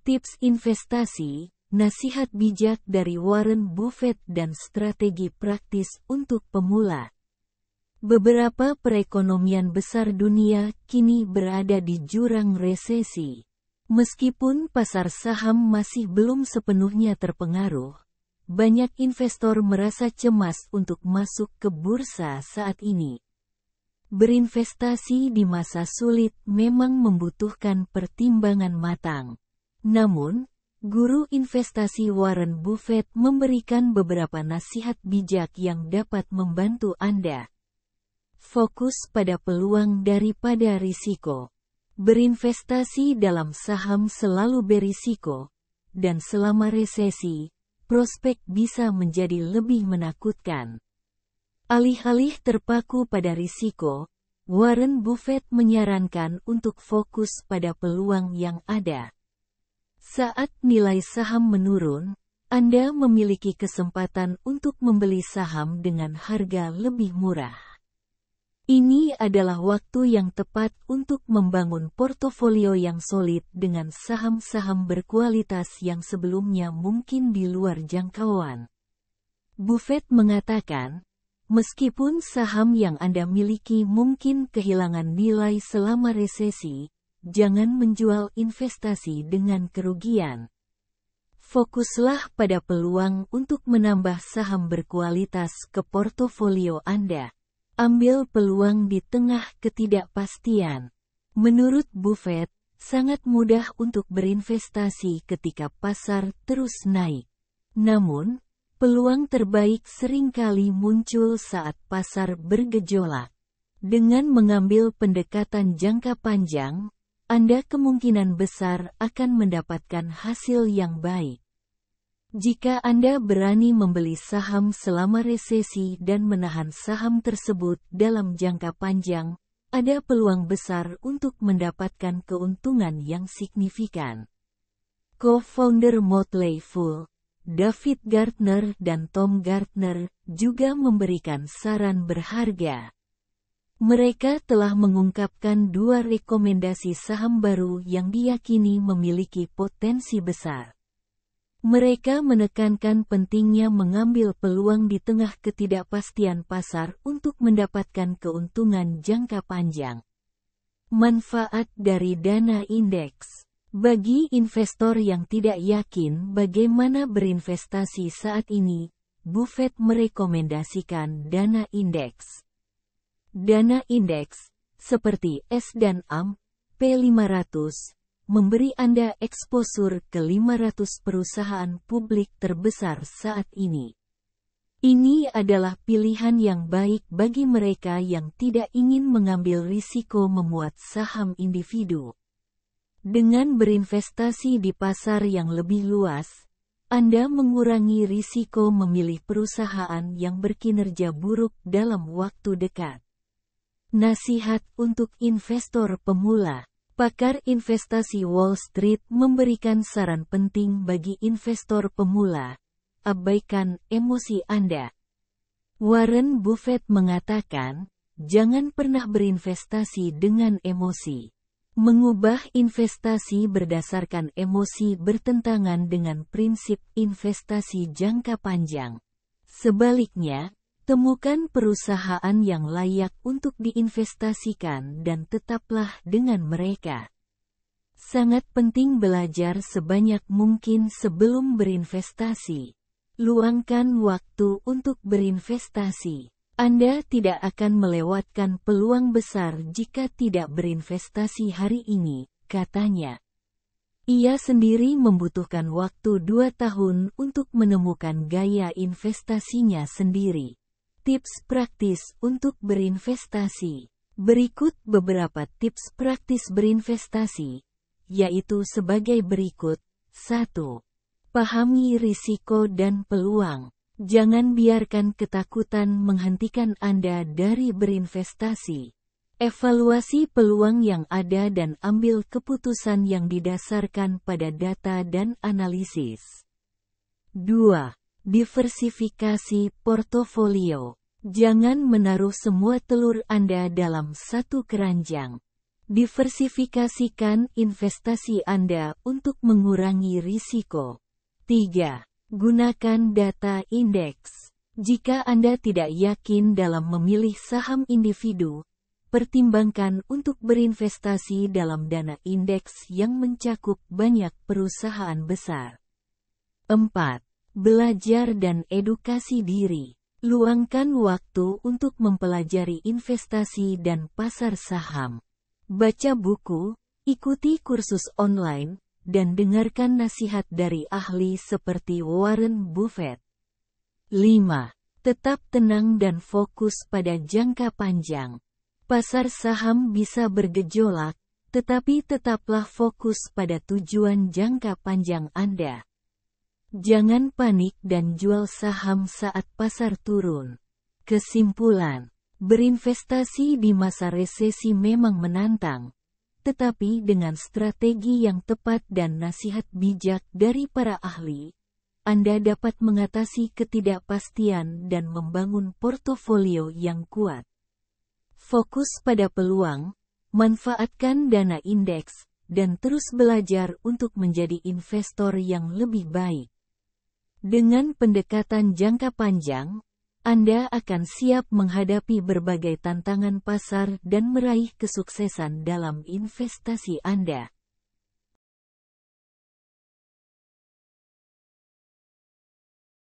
Tips investasi, nasihat bijak dari Warren Buffett dan strategi praktis untuk pemula. Beberapa perekonomian besar dunia kini berada di jurang resesi. Meskipun pasar saham masih belum sepenuhnya terpengaruh, banyak investor merasa cemas untuk masuk ke bursa saat ini. Berinvestasi di masa sulit memang membutuhkan pertimbangan matang. Namun, guru investasi Warren Buffett memberikan beberapa nasihat bijak yang dapat membantu Anda. Fokus pada peluang daripada risiko. Berinvestasi dalam saham selalu berisiko, dan selama resesi, prospek bisa menjadi lebih menakutkan. Alih-alih terpaku pada risiko, Warren Buffett menyarankan untuk fokus pada peluang yang ada. Saat nilai saham menurun, Anda memiliki kesempatan untuk membeli saham dengan harga lebih murah. Ini adalah waktu yang tepat untuk membangun portofolio yang solid dengan saham-saham berkualitas yang sebelumnya mungkin di luar jangkauan. Buffett mengatakan, meskipun saham yang Anda miliki mungkin kehilangan nilai selama resesi, jangan menjual investasi dengan kerugian. Fokuslah pada peluang untuk menambah saham berkualitas ke portofolio Anda. Ambil peluang di tengah ketidakpastian. Menurut Buffett, sangat mudah untuk berinvestasi ketika pasar terus naik. Namun, peluang terbaik seringkali muncul saat pasar bergejolak. Dengan mengambil pendekatan jangka panjang, Anda kemungkinan besar akan mendapatkan hasil yang baik. Jika Anda berani membeli saham selama resesi dan menahan saham tersebut dalam jangka panjang, ada peluang besar untuk mendapatkan keuntungan yang signifikan. Co-founder Motley Fool, David Gardner dan Tom Gardner juga memberikan saran berharga. Mereka telah mengungkapkan 2 rekomendasi saham baru yang diyakini memiliki potensi besar. Mereka menekankan pentingnya mengambil peluang di tengah ketidakpastian pasar untuk mendapatkan keuntungan jangka panjang. Manfaat dari dana indeks. Bagi investor yang tidak yakin bagaimana berinvestasi saat ini, Buffett merekomendasikan dana indeks. Dana indeks, seperti S&P 500, memberi Anda eksposur ke 500 perusahaan publik terbesar saat ini. Ini adalah pilihan yang baik bagi mereka yang tidak ingin mengambil risiko memuat saham individu. Dengan berinvestasi di pasar yang lebih luas, Anda mengurangi risiko memilih perusahaan yang berkinerja buruk dalam waktu dekat. Nasihat untuk investor pemula. Pakar investasi Wall Street memberikan saran penting bagi investor pemula. Abaikan emosi Anda. Warren Buffett mengatakan, jangan pernah berinvestasi dengan emosi. Mengubah investasi berdasarkan emosi bertentangan dengan prinsip investasi jangka panjang. Sebaliknya, temukan perusahaan yang layak untuk diinvestasikan dan tetaplah dengan mereka. Sangat penting belajar sebanyak mungkin sebelum berinvestasi. Luangkan waktu untuk berinvestasi. Anda tidak akan melewatkan peluang besar jika tidak berinvestasi hari ini, katanya. Ia sendiri membutuhkan waktu 2 tahun untuk menemukan gaya investasinya sendiri. Tips praktis untuk berinvestasi. Berikut beberapa tips praktis berinvestasi, yaitu sebagai berikut. 1. Pahami risiko dan peluang. Jangan biarkan ketakutan menghentikan Anda dari berinvestasi. Evaluasi peluang yang ada dan ambil keputusan yang didasarkan pada data dan analisis. 2. Diversifikasi portofolio. Jangan menaruh semua telur Anda dalam satu keranjang. Diversifikasikan investasi Anda untuk mengurangi risiko. 3. Gunakan data indeks. Jika Anda tidak yakin dalam memilih saham individu, pertimbangkan untuk berinvestasi dalam dana indeks yang mencakup banyak perusahaan besar. 4. Belajar dan edukasi diri. Luangkan waktu untuk mempelajari investasi dan pasar saham. Baca buku, ikuti kursus online, dan dengarkan nasihat dari ahli seperti Warren Buffett. 5. Tetap tenang dan fokus pada jangka panjang. Pasar saham bisa bergejolak, tetapi tetaplah fokus pada tujuan jangka panjang Anda. Jangan panik dan jual saham saat pasar turun. Kesimpulan, berinvestasi di masa resesi memang menantang, tetapi dengan strategi yang tepat dan nasihat bijak dari para ahli, Anda dapat mengatasi ketidakpastian dan membangun portofolio yang kuat. Fokus pada peluang, manfaatkan dana indeks, dan terus belajar untuk menjadi investor yang lebih baik. Dengan pendekatan jangka panjang, Anda akan siap menghadapi berbagai tantangan pasar dan meraih kesuksesan dalam investasi Anda.